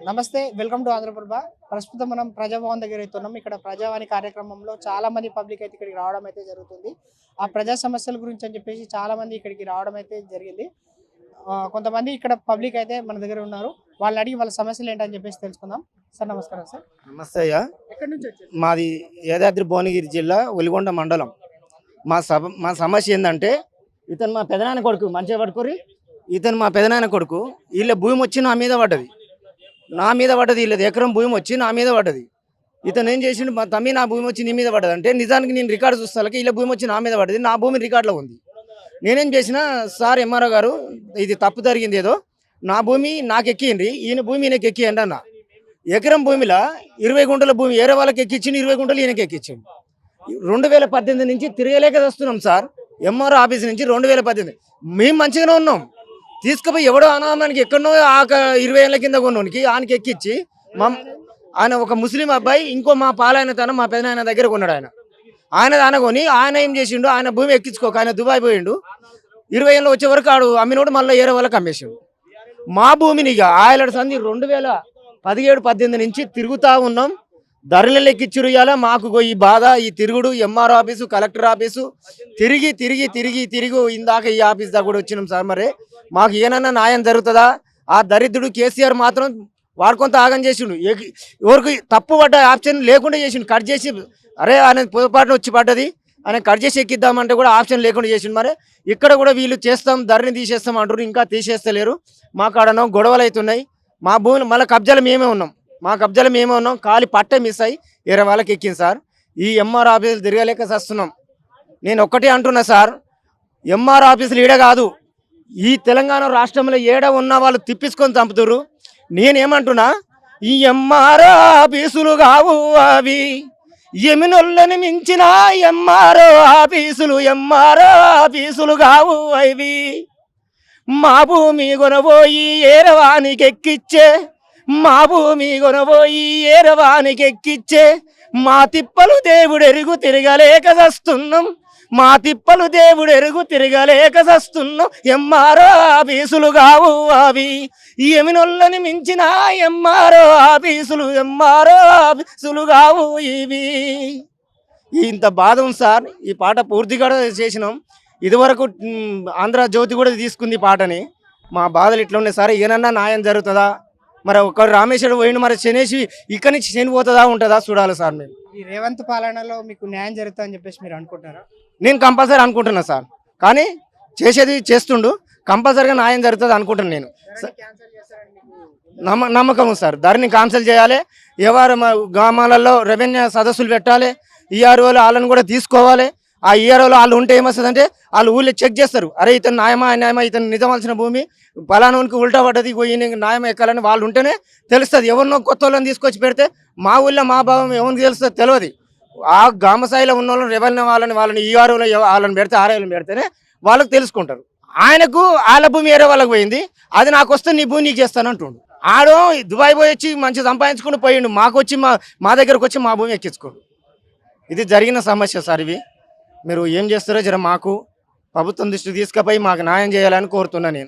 నమస్తే, welcome to Andhraprabha. ప్రస్తుతం మనం ప్రజాభవన్ దగ్గర అయితే ఉన్నాం. ఇక్కడ ప్రజావాణి కార్యక్రమంలో చాలా మంది పబ్లిక్ అయితే ఇక్కడికి రావడం అయితే జరుగుతుంది. ఆ ప్రజా సమస్యల గురించి అని చెప్పేసి చాలా మంది ఇక్కడికి రావడం అయితే జరిగింది. కొంతమంది ఇక్కడ పబ్లిక్ అయితే మన దగ్గర ఉన్నారు. వాళ్ళని అడిగి వాళ్ళ సమస్యలు ఏంటని చెప్పేసి తెలుసుకుందాం. సార్ నమస్కారం సార్. నమస్తే అయ్యా. ఎక్కడి నుంచి వచ్చారు? మాది యాదాద్రి భువనగిరి జిల్లా ఒలిగొండ మండలం. మా సమస్య ఏంటంటే, ఇతను మా పెదనాన్న కొడుకు, మంచిగా పడుకోరి, ఇతను మా పెదనాన్న కొడుకు. వీళ్ళ భూమి వచ్చి నా మీద పడ్డది, వీళ్ళది ఎకరం భూమి వచ్చి నా మీద పడ్డది. ఇతను ఏం చేసిండు, మా తమ్మి నా భూమి వచ్చి నీ మీద పడ్డది అంటే, నిజానికి నేను రికార్డు చూస్తాలకి వీళ్ళ భూమి వచ్చి నా మీద పడ్డది, నా భూమి రికార్డులో ఉంది. నేనేం చేసిన, సార్ ఎంఆర్ఓ గారు ఇది తప్పు జరిగింది, ఏదో నా భూమి నాకు ఎక్కింది, ఈయన భూమి ఈయనకి ఎక్కియండి అన్న. ఎకరం భూమిలో 20 గుంటల భూమి వేరే వాళ్ళకి ఎక్కించింది, 20 గుంటలు ఈయనకి ఎక్కించింది. 2018 నుంచి తిరగలేక వస్తున్నాం సార్. ఎంఆర్ఓ ఆఫీస్ నుంచి 2018 మేము మంచిగానే ఉన్నాం. తీసుకుపోయి ఎవడో అనామానికి ఎక్కడనో 20 ఏళ్ళ కింద కొన్నోనికి ఆయనకి ఎక్కించి, ఆయన ఒక ముస్లిం అబ్బాయి ఇంకో మా పాలైన తన మా పెదనాయన దగ్గర కొన్నాడు. ఆయన దానకొని ఆయన ఏం చేసిండు, ఆయన భూమి ఎక్కించుకోక ఆయన దుబాయ్ పోయిండు. 20 ఏళ్ళు వచ్చే వరకు ఆడు అమ్మినోడు మళ్ళీ ఏరే వాళ్ళకి అమ్మేసిండు. మా భూమిని ఇక ఆయలడు సంది 2017-18 నుంచి తిరుగుతూ ఉన్నాం. ధరలు ఎక్కిచ్చురు. ఇవ్వాలా మాకు ఈ బాధ, ఈ తిరుగుడు, ఎంఆర్ఓ ఆఫీసు, కలెక్టర్ ఆఫీసు తిరిగి తిరిగి తిరిగి తిరిగి ఇందాక ఈ ఆఫీస్ దాకా కూడా వచ్చినాం సార్. మరి మాకు ఏమన్నా న్యాయం జరుగుతుందా? ఆ దరిద్రుడు కేసీఆర్ మాత్రం వాడు కొంత ఆగం చేసిండు. ఎవరికి తప్పు పడ్డ ఆప్షన్ లేకుండా చేసిండు, కట్ చేసి, అరే ఆయన పొరపాటున వచ్చి పడ్డది ఆయన కట్ చేసి ఎక్కిద్దామంటే కూడా ఆప్షన్ లేకుండా చేసిండు. మరి ఇక్కడ కూడా వీళ్ళు చేస్తాం, ధరని తీసేస్తాం అంటారు, ఇంకా తీసేస్తలేరు. మా కాడనో గొడవలు అవుతున్నాయి. మా భూములు మళ్ళీ కబ్జాలు మేమే ఉన్నాం. ఖాళీ పట్టే మిస్ అయ్యి వేరే వాళ్ళకి ఎక్కింది సార్. ఈ ఎంఆర్ ఆఫీసులు తిరగలేక వస్తున్నాం. నేను ఒక్కటే అంటున్నా సార్, ఎంఆర్ ఆఫీసులు ఈడ కాదు, ఈ తెలంగాణ రాష్ట్రంలో ఏడ ఉన్న వాళ్ళు తిప్పించుకొని చంపుతారు. నేనేమంటున్నా, ఈ ఎంఆర్ ఆఫీసులు కావు అవి, ఎమినొల్లని మించిన ఎంఆర్ ఆఫీసులు కావు అవి. మా భూమి కొనబోయి ఏరవానికి ఎక్కిచ్చే, మా తిప్పలు దేవుడు ఎరుగు తిరగలేక చస్తున్నాం. ఎంఆర్ ఆఫీసులు కావు అవి, ఎమినొల్లని మించిన ఎంఆర్ ఆఫీసులు కావు ఇవి. ఇంత బాధ ఉంది సార్. ఈ పాట పూర్తిగా చేసినాం. ఇదివరకు ఆంధ్రజ్యోతి కూడా తీసుకుంది ఈ పాటని. మా బాధలు ఇట్లా ఉన్నాయి సార్. ఏనన్నా న్యాయం జరుగుతుందా? మరి ఒక రామేశ్వరం పోయిండు, మరి శనేసి ఇక్కడి నుంచి చనిపోతుందా ఉంటుందా చూడాలి సార్. మేము ఈ రేవంత్ పాలనలో మీకు న్యాయం జరుగుతుంది అని చెప్పేసి మీరు అనుకుంటున్నారా? నేను కంపల్సరీ అనుకుంటున్నా సార్. కానీ చేసేది చేస్తుండు, కంపల్సరీగా న్యాయం జరుగుతుంది అనుకుంటున్నాను నేను. నమ్మకం ఉంది సార్. ధరని క్యాన్సిల్ చేయాలి. ఎవరు గ్రామాలలో రెవెన్యూ సదస్సులు పెట్టాలి. ఈఆర్ఓలు వాళ్ళని కూడా తీసుకోవాలి. ఆ ఈఆర్ఓలు వాళ్ళు ఉంటే ఏమొస్తుందంటే, వాళ్ళు ఊళ్ళో చెక్ చేస్తారు. అరే ఇతను న్యాయమా అన్యాయమా, ఇతను నిజమాల్సిన భూమి పలానానికి ఉల్టా పడ్డది, న్యాయం ఎక్కాలని వాళ్ళు ఉంటేనే తెలుస్తుంది. ఎవరినో కొత్త వాళ్ళని తీసుకొచ్చి పెడితే మా ఊళ్ళో మా భావం ఎవరికి తెలుస్తుంది తెలియదు. ఆ గ్రామ స్థాయిలో ఉన్న వాళ్ళని రెవెన్యూ వాళ్ళని ఈఆర్ఓలు వాళ్ళని పెడితే, ఆర్ఐలను పెడితేనే వాళ్ళకి తెలుసుకుంటారు. ఆయనకు వాళ్ళ భూమి వేరే వాళ్ళకి పోయింది, అది నాకు వస్తే నీ భూమి నీకు చేస్తాను అంటుండు. ఆడో దుబాయ్ పోయి వచ్చి మంచి సంపాదించుకుని పోయిండు, మాకు వచ్చి మా దగ్గరకు వచ్చి మా భూమి ఎక్కించుకోడు. ఇది జరిగిన సమస్య సార్. ఇవి మీరు ఏం చేస్తారో జర మాకు ప్రభుత్వం దృష్టి తీసుకుపోయి మాకు న్యాయం చేయాలని కోరుతున్నా నేను.